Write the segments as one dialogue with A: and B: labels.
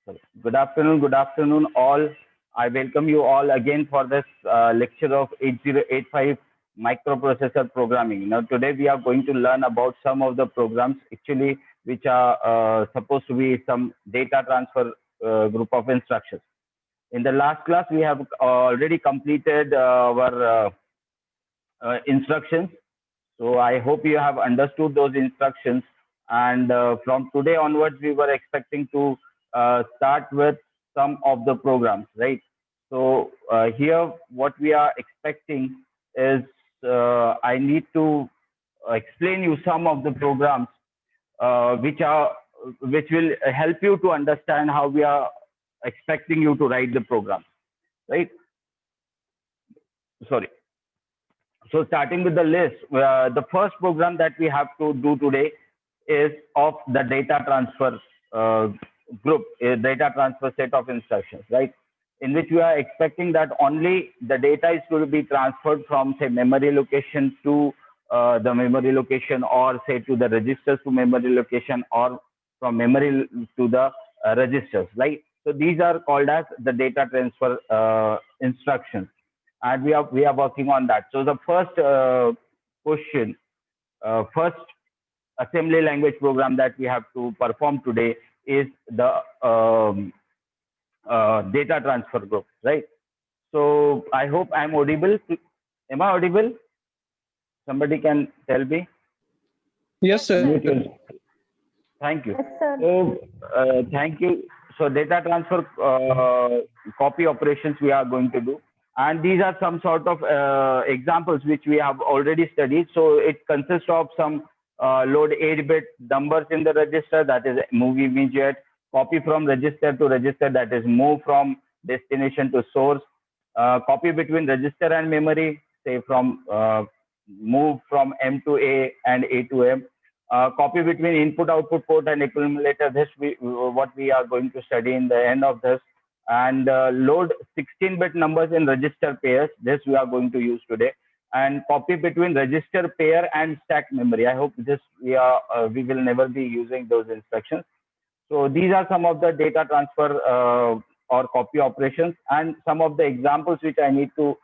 A: Sorry. Good afternoon, all. I welcome you all again for this lecture of 8085 microprocessor programming. Now, today we are going to learn about some of the programs actually which are supposed to be some data transfer group of instructions. In the last class, we have already completed our instructions. So I hope you have understood those instructions. And from today onwards, we were expecting to start with some of the programs, right? So here, what we are expecting is I need to explain you some of the programs which will help you to understand how we are expecting you to write the program, right? Sorry. So starting with the list, the first program that we have to do today is of the data transfer group, a data transfer set of instructions, right? In which we are expecting that only the data is to be transferred from, say, memory location to the memory location, or say to the registers to memory location, or from memory to the registers, right? So these are called as the data transfer instructions, and we are working on that. So the first question, first assembly language program that we have to perform today is the data transfer group, right? So I hope I'm audible. Am I audible? Somebody can tell me.
B: Yes, sir.
A: Thank you.
C: Yes, sir.
A: So thank you. So data transfer copy operations we are going to do, and these are some sort of examples which we have already studied. So it consists of some load 8-bit numbers in the register, that is move immediate, copy from register to register, that is move from destination to source, copy between register and memory, say from move from M to A and A to M, copy between input output port and accumulator. This what we are going to study in the end of this. And load 16-bit numbers in register pairs. This we are going to use today. And copy between register pair and stack memory. I hope this we will never be using those instructions. So these are some of the data transfer or copy operations, and some of the examples which I need to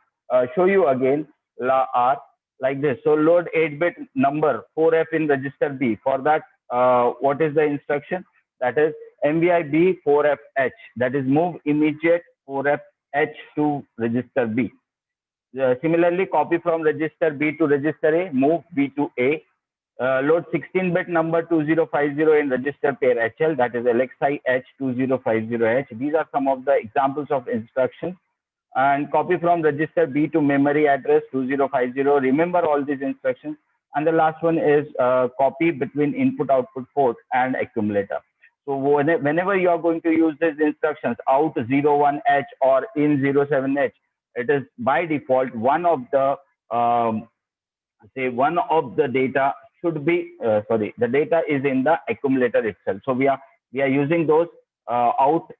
A: show you again are like this. So load 8-bit number 4F in register B. For that, what is the instruction? That is MVI B 4FH. That is move immediate 4FH to register B. Similarly, copy from register B to register A, move B to A. Load 16-bit number 2050 in register pair HL, that is LXI H 2050H. These are some of the examples of instructions. And copy from register B to memory address 2050. Remember all these instructions. And the last one is copy between input output port and accumulator. So whenever you are going to use these instructions, out 01H or in 07H, it is by default one of the one of the data should be the data is in the accumulator itself. So we are using those out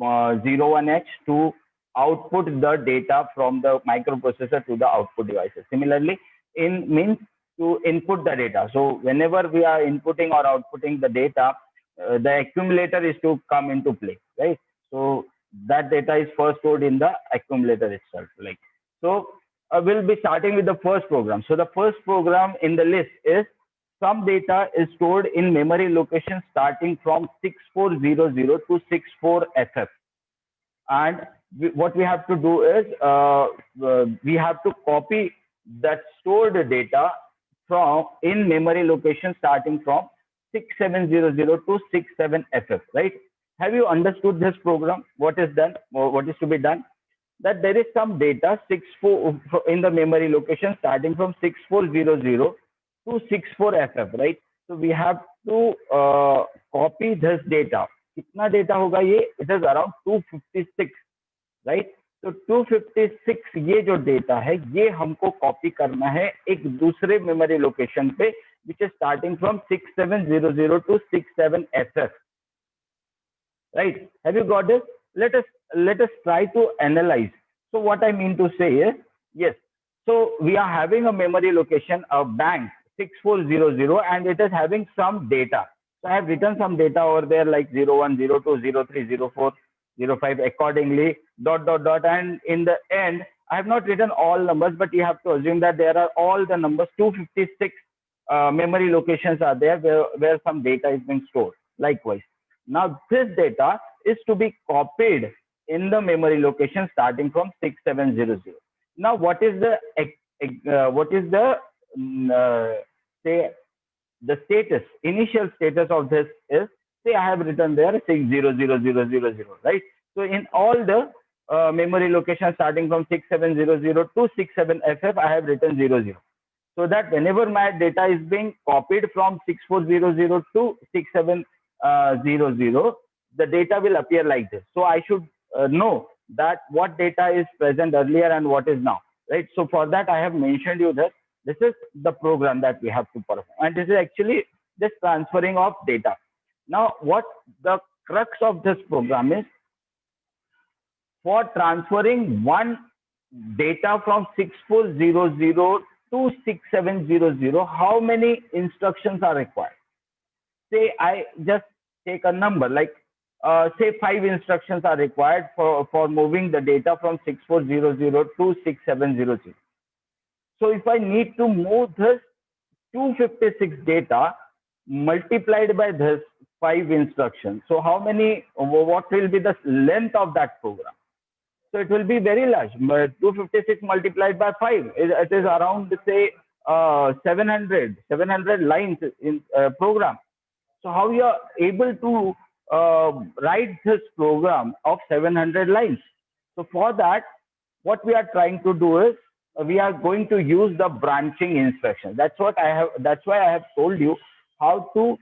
A: 01H to output the data from the microprocessor to the output devices. Similarly, in means to input the data. So whenever we are inputting or outputting the data, the accumulator is to come into play, right? So that data is first stored in the accumulator itself. Like so, we'll be starting with the first program. So the first program in the list is some data is stored in memory location starting from 6400 to 64FF. And what we have to do is we have to copy that stored data from in memory location starting from 6700 to 67FF, right? Have you understood this program? What is done? Or what is to be done? That there is some data 64 in the memory location starting from 6400 to 64FF, right? So we have to copy this data. कितना data होगा ये? It is around 256, right? तो 256 ये जो data है ये हमको copy करना है एक दूसरे मेमोरी लोकेशन पे which is starting from 6700 to 67FF, right? Have you got this? Let us try to analyze. So what I mean to say is, yes, so we are having a memory location, a bank 6400, and it is having some data. So I have written some data over there like 01, 02, 03, 04, 05 accordingly, dot, dot, dot. And in the end, I have not written all numbers, but you have to assume that there are all the numbers, 256 memory locations are there where some data is being stored. Likewise, now this data is to be copied in the memory location starting from 6700. Now, what is the say the status, initial status of this is, say I have written there 600000, right? So in all the memory locations starting from 6700 to 67FF, I have written 00. So that whenever my data is being copied from 6400 to 6700, the data will appear like this. So I should know that what data is present earlier and what is now, right? So for that, I have mentioned you that this is the program that we have to perform, and this is actually just transferring of data. Now, what the crux of this program is, for transferring one data from 6400 to 6700, how many instructions are required? Say I just take a number like say 5 instructions are required for moving the data from 6400 to 6700. So if I need to move this 256 data multiplied by this 5 instructions, so how many, what will be the length of that program? So it will be very large. 256 multiplied by 5, it is around, say, 700 lines in program. So how you are able to write this program of 700 lines? So for that, what we are trying to do is we are going to use the branching instruction. That's what I have. That's why I have told you how to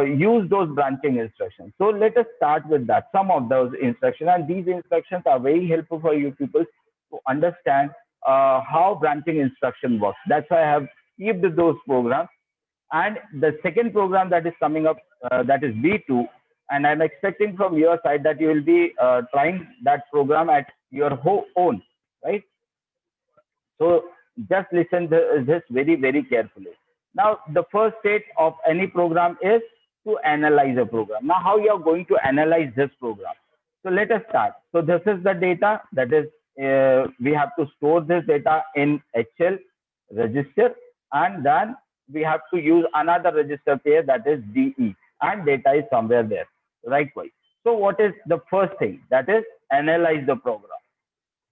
A: use those branching instructions. So let us start with that. Some of those instructions, and these instructions are very helpful for you people to understand how branching instruction works. That's why I have kept those programs. And the second program that is coming up, that is B2, and I'm expecting from your side that you will be trying that program at your own, right? So just listen to this very, very carefully. Now, the first state of any program is to analyze a program. Now, how you are going to analyze this program? So let us start. So this is the data, that is, we have to store this data in HL register, and then we have to use another register pair, that is DE, and data is somewhere there, likewise. So what is the first thing? That is analyze the program,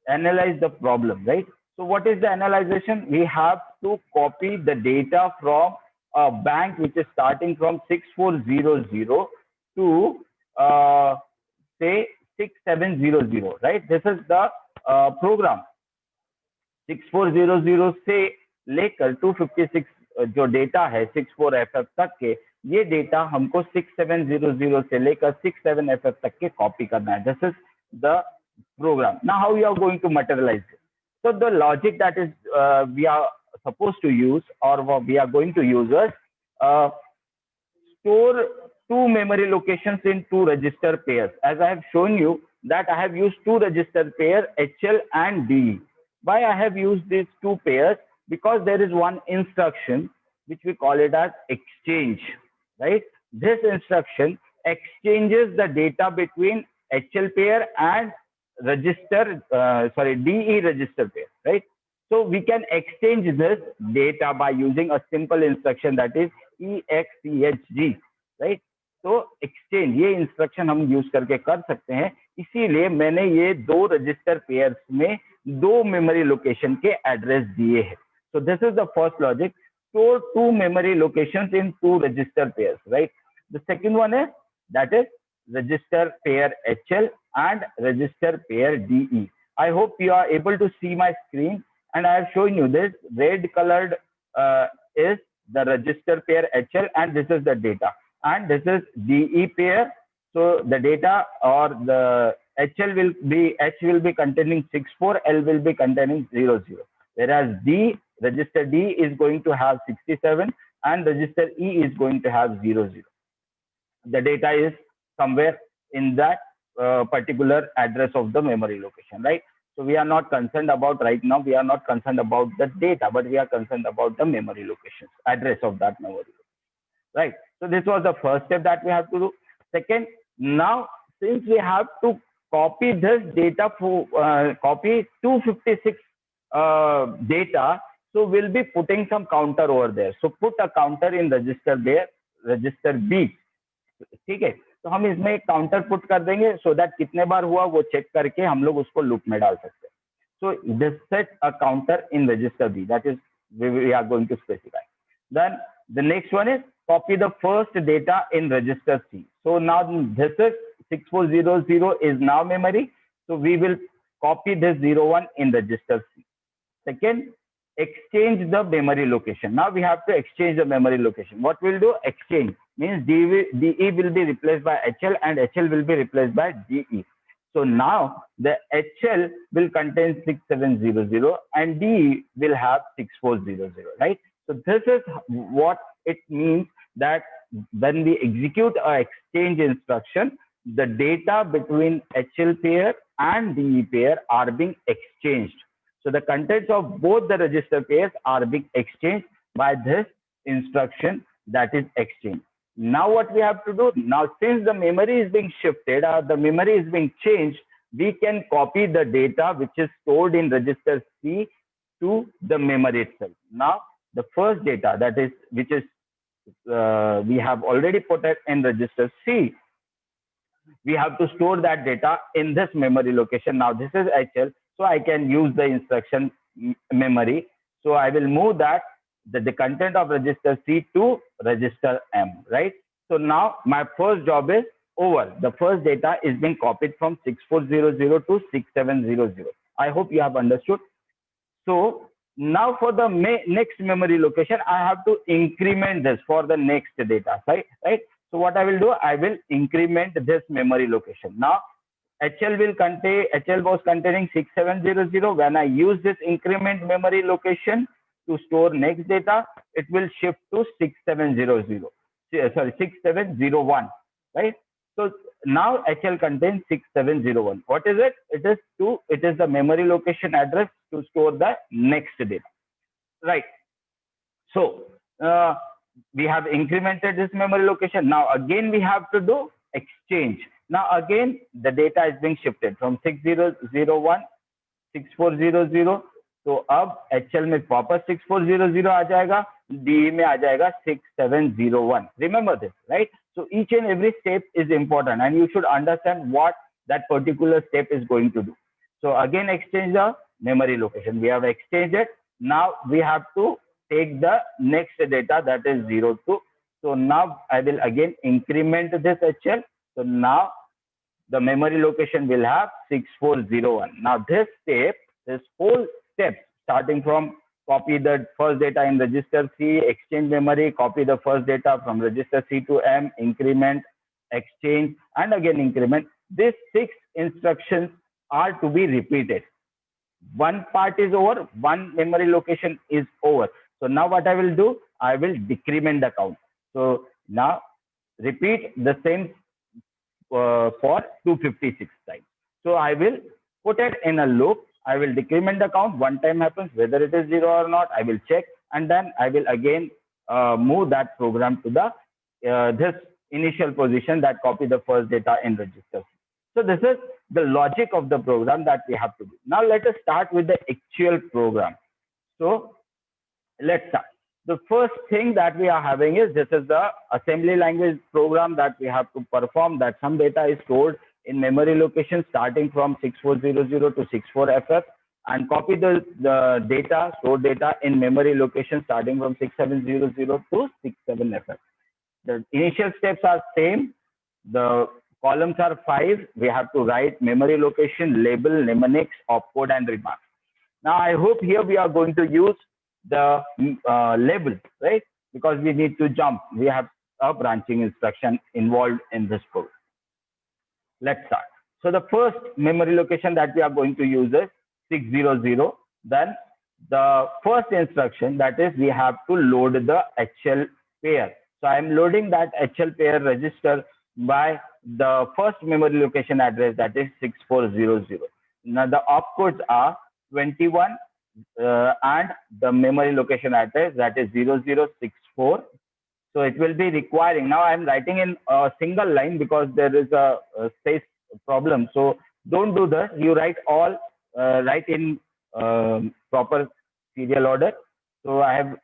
A: analyze the problem, right? So what is the analyzation? We have to copy the data from a bank which is starting from 6400 to say 6700, right? This is the program. 6400 से लेकर 256 जो data है 64FF तक के, ये data हमको 6700 से लेकर 67FF तक के कॉपी करना है. This is the program. Now how you are going to materialize it? So the logic that is we are supposed to use, or what we are going to use, is store two memory locations in two register pairs. As I have shown you that I have used two register pair, HL and DE. Why I have used these two pairs? Because there is one instruction which we call it as exchange, right? This instruction exchanges the data between HL pair and DE register pair, right? So we can exchange this data by using a simple instruction, that is EXCHG, right? तो exchange ये instruction हम use करके कर सकते हैं. इसीलिए मैंने ये दो रजिस्टर पेयर्स में दो मेमोरी लोकेशन के एड्रेस दिए हैं. So this is the first logic. Store two memory locations in two register pairs, right? The second one is, that is register pair HL and register pair DE. I hope you are able to see my screen, and I have shown you this red colored is the register pair HL, and this is the data, and this is DE pair. So the data, or the H will be containing 64, L will be containing 00. Whereas register D is going to have 67 and register E is going to have 00. The data is somewhere in that particular address of the memory location, right? So we are not concerned about right now, we are not concerned about the data, but we are concerned about the memory locations, address of that memory location, right? So this was the first step that we have to do. Second, now since we have to copy this data for copy 256 data, so we'll be putting some counter over there. So put a counter in register there, register B. ठीक है, तो हम इसमें एक counter put कर देंगे so that कितने बार हुआ वो चेक करके हम लोग उसको लूप में डाल सकते हैं. So this set a counter in register B. That is we are going to specify. Then the next one is copy the first data in register C. So now this is 6400 is now memory. So we will copy this 01 in register C. Second, exchange the memory location. Now we have to exchange the memory location. What we'll do? Exchange means DE will be replaced by HL and HL will be replaced by DE. So now the HL will contain 6700 and DE will have 6400, right? So this is what it means, that when we execute a exchange instruction, the data between HL pair and DE pair are being exchanged. So the contents of both the register pairs are being exchanged by this instruction, that is exchange. Now what we have to do, now since the memory is being shifted or the memory is being changed, we can copy the data which is stored in register C to the memory itself. Now the first data, that is which is we have already put it in register C, we have to store that data in this memory location. Now this is HL, so I can use the instruction memory. So I will move that the content of register C to register M, right? So now my first job is over. The first data is being copied from 6400 to 6700. I hope you have understood. So now for the next memory location, I have to increment this for the next data, right? So what I will do, I will increment this memory location. Now HL was containing 6700. When I use this increment memory location to store next data, it will shift to 6701, right? So now HL contains 6701. What is it? It is the memory location address to store the next data, right? So we have incremented this memory location. Now again we have to do exchange. Now again the data is being shifted from 6001 6400. तो अब HL में वापस 6400 आ जाएगा, DE में आ जाएगा 6701. Remember this, right? So each and every step is important and you should understand what that particular step is going to do. So again exchange the memory location. We have exchanged it. Now we have to take the next data, that is 02. So now I will again increment this HL. So now the memory location will have 6401. Now this whole step, starting from copy the first data in register C, exchange memory, copy the first data from register C to M, increment, exchange, and again increment. These 6 instructions are to be repeated. One part is over, one memory location is over. So now what I will do, I will decrement the count. So now repeat the same for 256 times. So I will put it in a loop. I will decrement the count. One time happens, whether it is 0 or not, I will check, and then I will again move that program to the this initial position that copy the first data in register. So this is the logic of the program that we have to do. Now let us start with the actual program. So let's start. The first thing that we are having is, this is the assembly language program that we have to perform, that some data is stored in memory location starting from 6400 to 64FF, and copy the data, stored data in memory location starting from 6700 to 67FF. The initial steps are same. The columns are 5. We have to write memory location, label, mnemonics, opcode, and remarks. Now I hope here we are going to use the label, right? Because we need to jump. We have a branching instruction involved in this program. Let's start. So the first memory location that we are going to use is 600. Then the first instruction, that is, we have to load the HL pair. So I am loading that HL pair register by the first memory location address, that is 6400. Now the opcodes are 21 and the memory location address, that is 0064 So it will be requiring. Now I'm writing in a single line because there is a space problem. So don't do that. You write all, write in proper serial order. So I have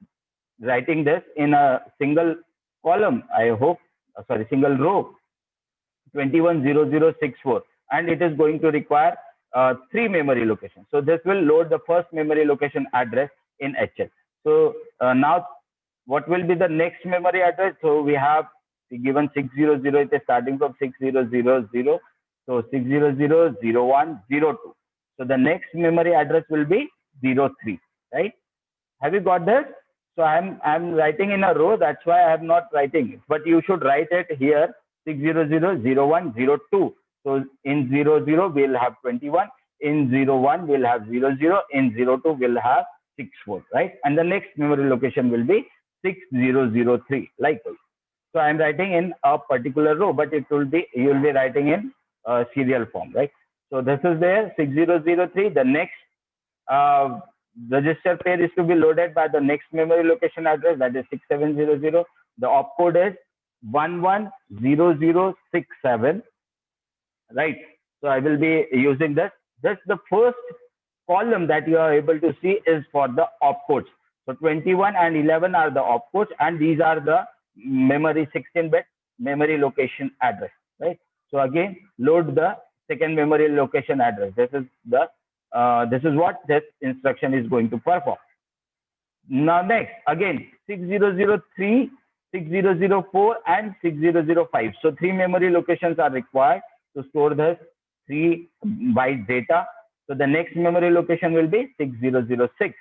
A: writing this in a single column. I hope, sorry, single row, 210064, and it is going to require three memory locations. So this will load the first memory location address in HL. So now what will be the next memory address? So we have given 600, it is starting from 6000. So 6000102. So the next memory address will be 03, right? Have you got this? So I'm writing in a row. That's why I am not writing it. But you should write it here, 6000102. So in 00 we'll have 21. In 01 we'll have 00. In 02 we'll have 64, right? And the next memory location will be 6003, likewise. So I'm writing in a particular row, but it will be, you'll be writing in serial form, right? So this is there, 6003. The next register pair is to be loaded by the next memory location address, that is 6700. The opcode is 110067, right? So I will be using this. Just the first column that you are able to see is for the opcodes. So 21 and 11 are the opcodes, and these are the memory 16-bit memory location address, right? So again, load the second memory location address. This is the this is what this instruction is going to perform. Now next, again, 6003, 6004, and 6005. So three memory locations are required to store the 3 byte data. So the next memory location will be 6006,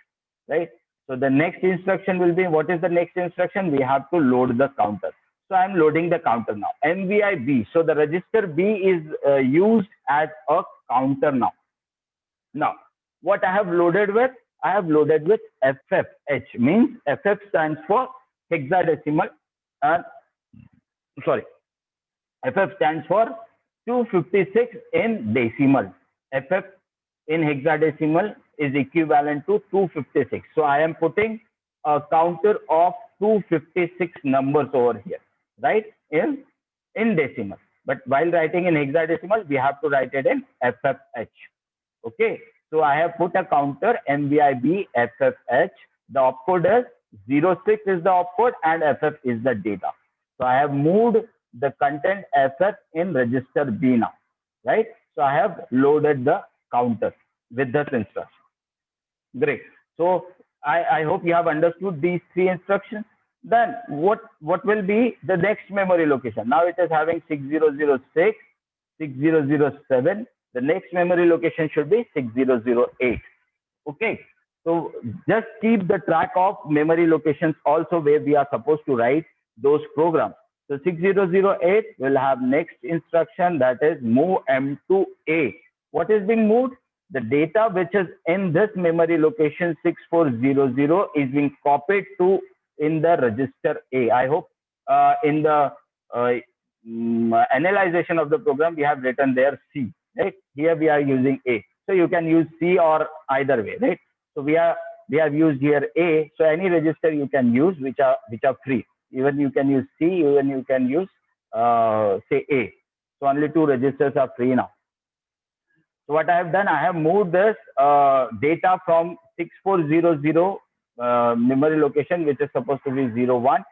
A: right? So the next instruction will be, what is the next instruction? We have to load the counter. So I'm loading the counter now. MVI B. So the register B is used as a counter now. Now, what I have loaded with? I have loaded with FFH. Means FF stands for hexadecimal. And sorry, FF stands for 256 in decimal. FF in hexadecimal is equivalent to 256. So I am putting a counter of 256 numbers over here, right? In decimal. But while writing in hexadecimal, we have to write it in FFH. Okay. So I have put a counter MVIB FFH. The opcode is 06 is the opcode and FF is the data. So I have moved the content FF in register B now, right? So I have loaded the counter with this instruction. Great. So I hope you have understood these three instructions. Then what will be the next memory location? Now it is having 6006, 6007. The next memory location should be 6008. Okay. So just keep the track of memory locations also where we are supposed to write those programs. So 6008 will have next instruction, that is move M to A. What is being moved? The data which is in this memory location 6400 is being copied to in the register A. I hope in the analyzation of the program we have written there C, right? Here we are using A. So you can use C or either way, right? So we have used here A. So any register you can use which are free. Even you can use C, even you can use say A. So only two registers are free now. So what I have done, I have moved this data from 6400 memory location, which is supposed to be 01,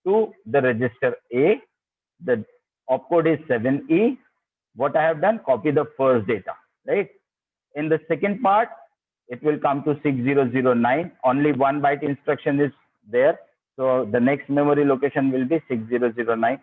A: to the register A. The opcode is 7E. What I have done, copy the first data, right? In the second part, it will come to 6009. Only 1 byte instruction is there. So the next memory location will be 6009.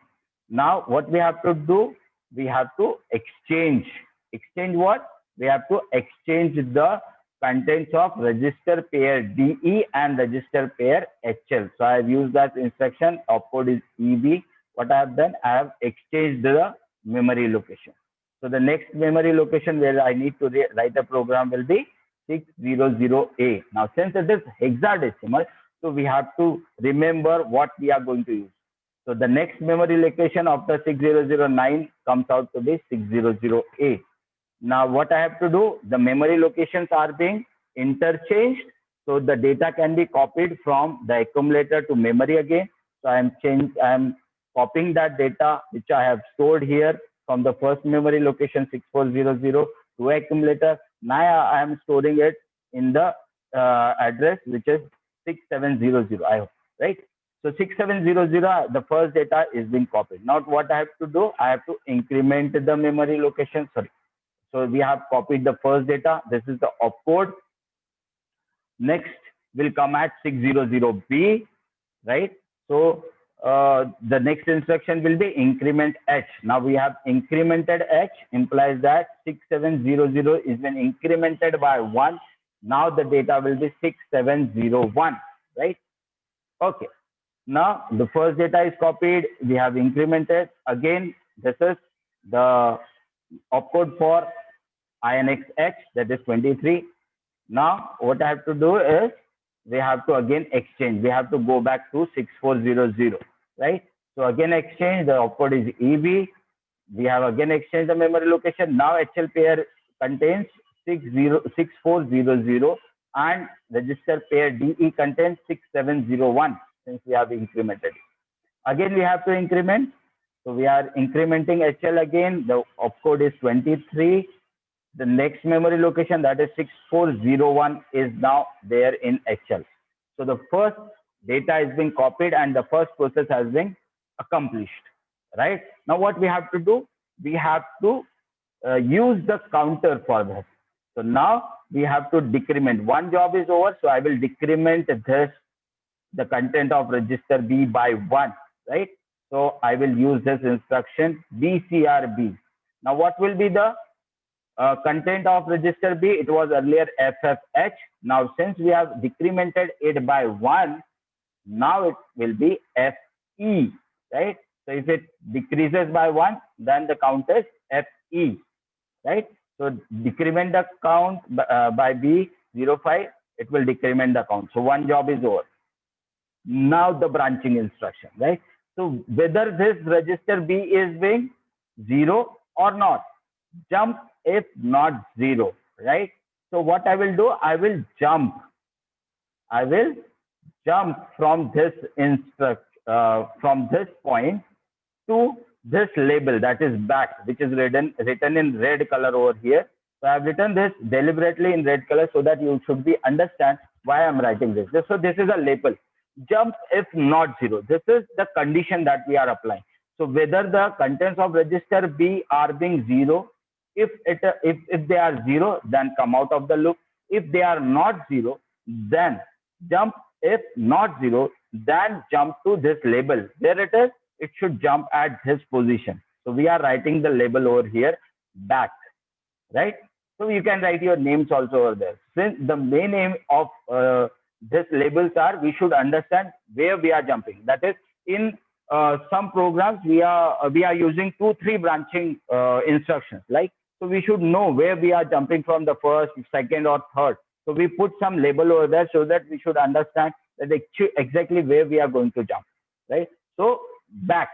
A: Now what we have to do, we have to exchange. Exchange what? We have to exchange the contents of register pair DE and register pair HL. So I have used that instruction. Opcode is EB. What I have done, I have exchanged the memory location. So the next memory location where I need to write a program will be 600A. Now since it is hexadecimal, so we have to remember what we are going to use. So the next memory location after 6009 comes out to be 600A. Now what I have to do, the memory locations are being interchanged. So the data can be copied from the accumulator to memory again. So I am copying that data which I have stored here from the first memory location 6400 to accumulator. Now I am storing it in the address which is 6700. I hope, right? So 6700, the first data is being copied. Now what I have to do, I have to increment the memory location. Sorry. So we have copied the first data. This is the opcode. Next will come at 600B, right? So the next instruction will be increment H. Now we have incremented H, implies that 6700 is been incremented by 1. Now the data will be 6701, right? Okay. Now the first data is copied. We have incremented. Again, this is the opcode for INXH, that is 23. Now what I have to do is we have to again exchange. We have to go back to 6400, right? So again exchange, the opcode is EB. We have again exchanged the memory location. Now HL pair contains 6400 and register pair DE contains 6701 since we have incremented. Again we have to increment. So we are incrementing HL again. The opcode is 23. The next memory location, that is 6401, is now there in HL. So the first data is being copied and the first process has been accomplished, right? Now what we have to do, we have to use the counter for this. So now we have to decrement. One job is over, so I will decrement this, the content of register B by 1, right? So I will use this instruction BCRB. Now what will be the content of register B? It was earlier FFH. Now since we have decremented it by 1, now it will be FE, right? So if it decreases by 1, then the count is FE, right? So decrement the count by B05, it will decrement the count. So one job is over. Now the branching instruction, right? So whether this register B is being 0 or not, jump if not 0, right? So what I will do, I will jump from this from this point to this label, that is back, which is written in red color over here. So I have written this deliberately in red color so that you should be understand why I'm writing this. So this is a label. Jump if not 0. This is the condition that we are applying. So whether the contents of register B are being 0, if they are 0, then come out of the loop. If they are not 0, then jump. If not 0, then jump to this label. There it is. It should jump at this position. So we are writing the label over here, back, right? So you can write your names also over there. Since the main aim of this labels are, we should understand where we are jumping. That is, in some programs we are using 2-3 branching instructions, like, so we should know where we are jumping from, the first, second or third. So we put some label over there so that we should understand that exactly where we are going to jump, right? So back.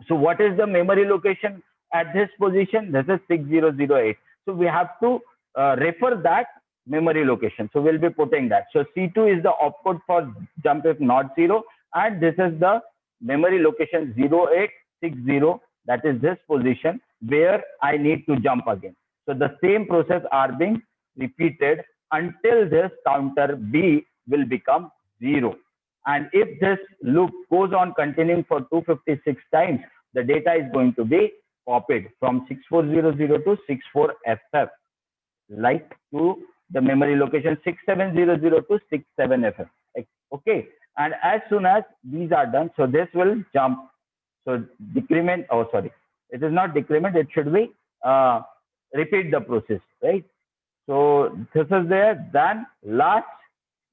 A: So what is the memory location at this position? This is 6008. So we have to refer that memory location. So we'll be putting that. So C2 is the opcode for jump if not 0, and this is the memory location 0860. That is this position where I need to jump again. So the same process are being repeated until this counter B will become 0. And if this loop goes on continuing for 256 times, the data is going to be copied from 6400 to 64FF, like to the memory location 6700 to 67FF. Okay. And as soon as these are done, so this will jump. So decrement, oh sorry, it is not decrement, it should be repeat the process, right? So this is there, then last,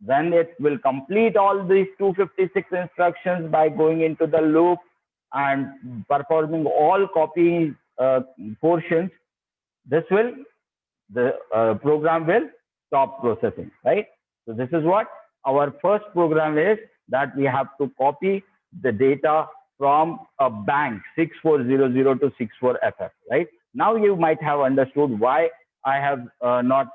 A: then it will complete all these 256 instructions by going into the loop and performing all copy portions. This will, the program will stop processing, right? So this is what our first program is, that we have to copy the data from a bank 6400 to 64FF, right? Now you might have understood why I have not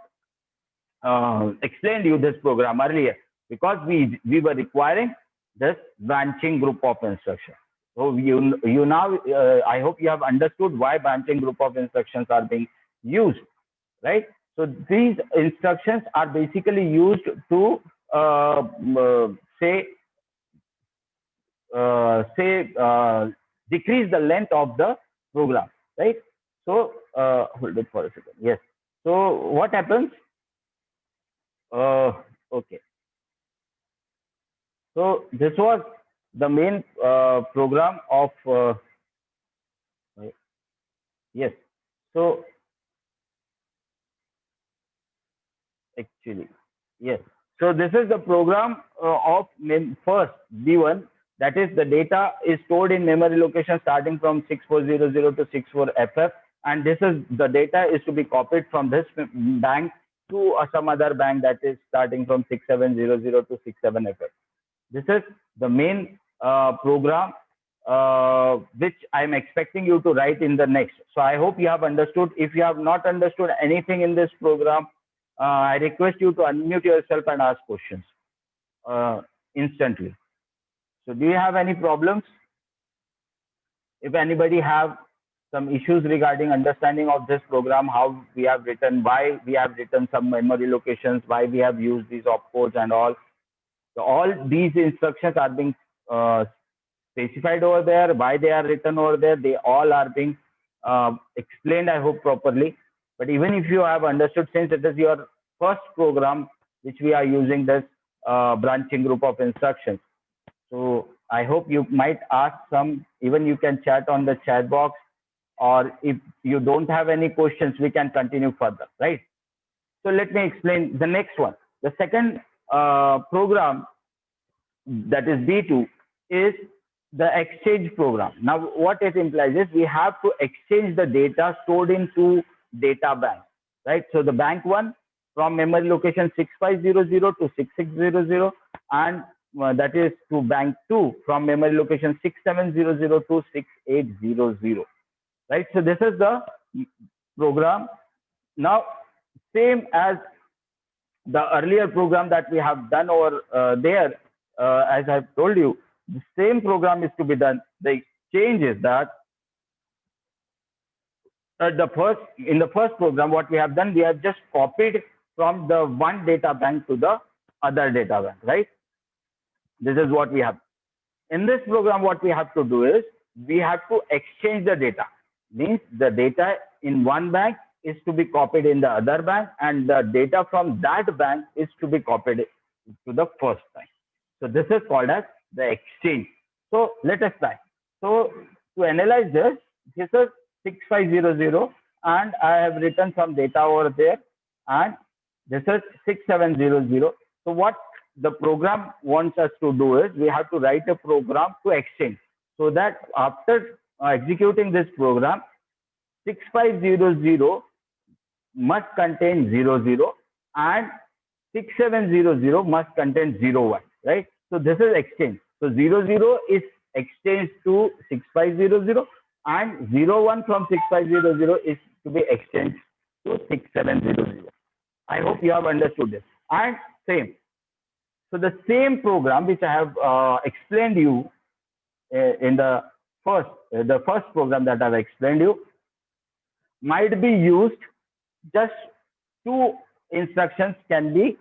A: explained you this program earlier, because we were requiring this branching group of instructions. So you now, I hope you have understood why branching group of instructions are being used, right? So these instructions are basically used to say decrease the length of the program, right? So hold it for a second. Yes. So what happens? Okay. So this was the main program of yes. So actually, yes. So this is the program of first B1. That is, the data is stored in memory location starting from 6400 to 64FF, and this is the data is to be copied from this bank to some other bank that is starting from 6700 to 67FF. This is the main program which I'm expecting you to write in the next. So I hope you have understood. If you have not understood anything in this program, I request you to unmute yourself and ask questions instantly. So do you have any problems? If anybody have some issues regarding understanding of this program, how we have written, why we have written some memory locations, why we have used these opcodes and all. So all these instructions are being specified over there, why they are written over there, they all are being explained, I hope, properly. But even if you have understood, since it is your first program which we are using this branching group of instructions, so I hope you might ask some, even you can chat on the chat box, or if you don't have any questions, we can continue further, right? So let me explain the next one. The second program, that is B2, is the exchange program. Now, what it implies is we have to exchange the data stored in two data banks, right? So the bank one from memory location 6500 to 6600, and that is to bank two from memory location 6700 to 6800, right? So this is the program. Now, same as the earlier program that we have done over there, as I've told you, the same program is to be done. The change is that in the first program, what we have done, we have just copied from the one data bank to the other data bank, right? This is what we have. In this program, what we have to do is we have to exchange the data. Means the data in one bank is to be copied in the other bank, and the data from that bank is to be copied to the first bank. So this is called as the exchange. So let us try. So to analyze this, this is 6500, and I have written some data over there, and this is 6700. So what the program wants us to do is we have to write a program to exchange, so that after executing this program, 6500 must contain 00, and 6700 must contain 01, right? So this is exchange. So 00 is exchanged to 6500, and 01 from 6500 is to be exchanged to 6700. I hope you have understood this. And same. So the same program which I have explained you in the first program that I've explained you might be used. Just two instructions can be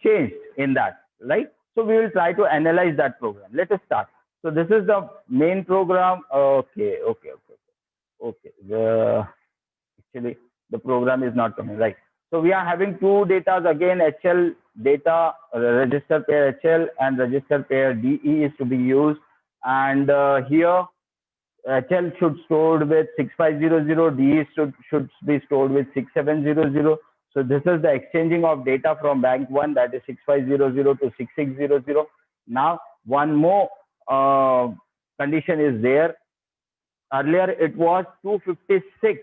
A: changed in that, right? So we will try to analyze that program. Let us start. So this is the main program. Okay. Actually, the program is not coming, right? So we are having two datas again. HL data, register pair HL and register pair DE is to be used, and here HL should stored with 6500, DE should be stored with 6700. So this is the exchanging of data from bank one, that is 6500 to 6600. Now one more condition is there. Earlier it was 256.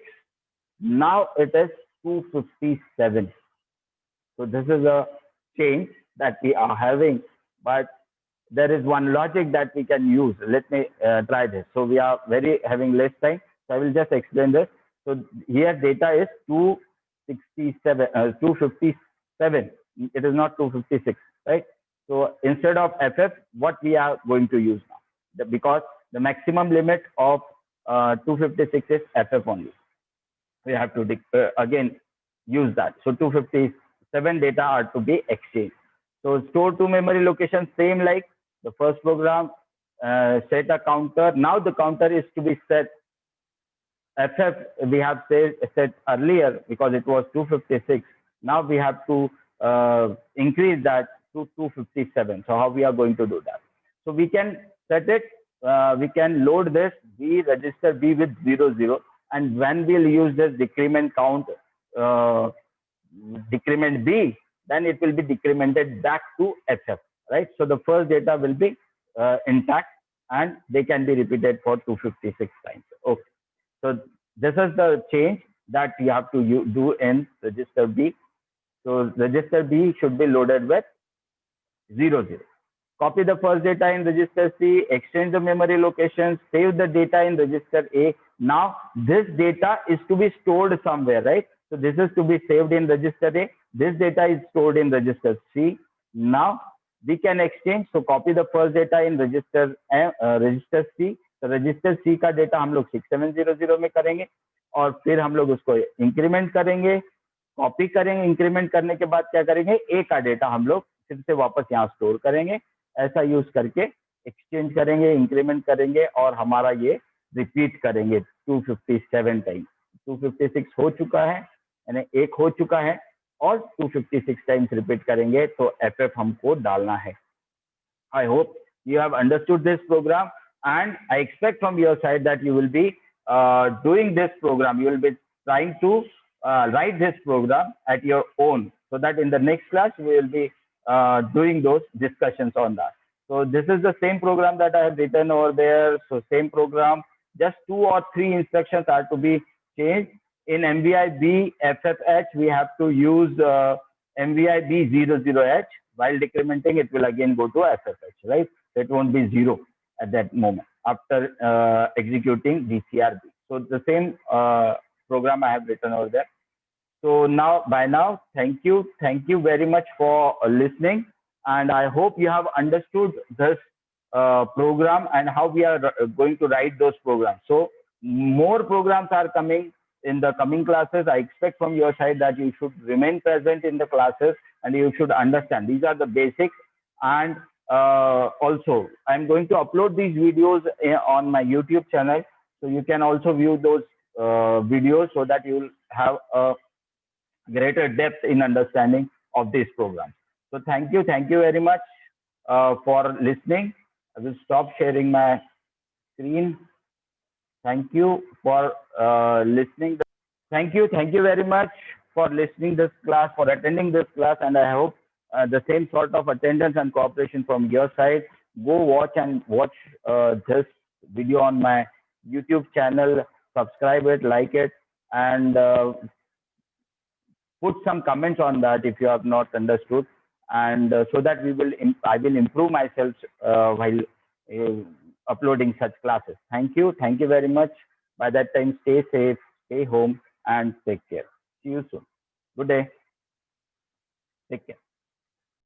A: Now it is 257. So this is a change that we are having, but there is one logic that we can use. Let me try this. So we are having less time. So I will just explain this. So here data is 257. It is not 256, right? So instead of FF, what we are going to use now? Because the maximum limit of 256 is FF only. We have to again use that. So 257 data are to be exchanged. So store to memory location, same like the first program, set a counter. Now the counter is to be set. FF we have set earlier because it was 256. Now we have to increase that to 257. So how we are going to do that? So we can set it. We can load this B register B with 00, and when we'll use this decrement count decrement B, then it will be decremented back to FF, right? So the first data will be intact and they can be repeated for 256 times. Okay. So this is the change that you have to do in register B. So register B should be loaded with 00. Copy the first data in register C, exchange the memory location, save the data in register A. Now this data is to be stored somewhere, right? So this is to be saved in register A. This data is stored in register C. Now we can exchange. So copy the first data in register C. तो register सी का data हम लोग 6700 में करेंगे और फिर हम लोग उसको इंक्रीमेंट करेंगे, कॉपी करेंगे, इंक्रीमेंट करने के बाद क्या करेंगे, ए का डेटा हम लोग फिर से वापस यहाँ स्टोर करेंगे. ऐसा यूज करके एक्सचेंज करेंगे, इंक्रीमेंट करेंगे और हमारा ये रिपीट करेंगे 257 टाइम्स. 256 हो चुका है, यानी एक हो चुका है और 256 टाइम्स रिपीट करेंगे तो एफएफ हमको डालना है. I hope you have understood this program, and I expect from your side that you will be doing this program. You will be trying to write this program at your own, so that in the next class we will be doing those discussions on that. So this is the same program that I have written over there. So same program, just 2 or 3 instructions are to be changed. In MVI B FFH, we have to use MVI B 00H. While decrementing, it will again go to FFH, right? It won't be 0 at that moment after executing DCRB. So the same program I have written over there. So now, by now, thank you very much for listening, and I hope you have understood this program and how we are going to write those programs. So more programs are coming in the coming classes. I expect from your side that you should remain present in the classes and you should understand. These are the basics. And also, I'm going to upload these videos on my YouTube channel. So you can also view those videos so that you will have a greater depth in understanding of this program. So thank you very much for listening. I will stop sharing my screen. Thank you for listening. Thank you very much for listening this class, for attending this class, and I hope the same sort of attendance and cooperation from your side. Go watch this video on my YouTube channel, subscribe it, like it, and put some comments on that if you have not understood, and so that I will improve myself while uploading such classes. Thank you very much. By that time, stay safe, stay home, and take care. See you soon. Good day. Take care.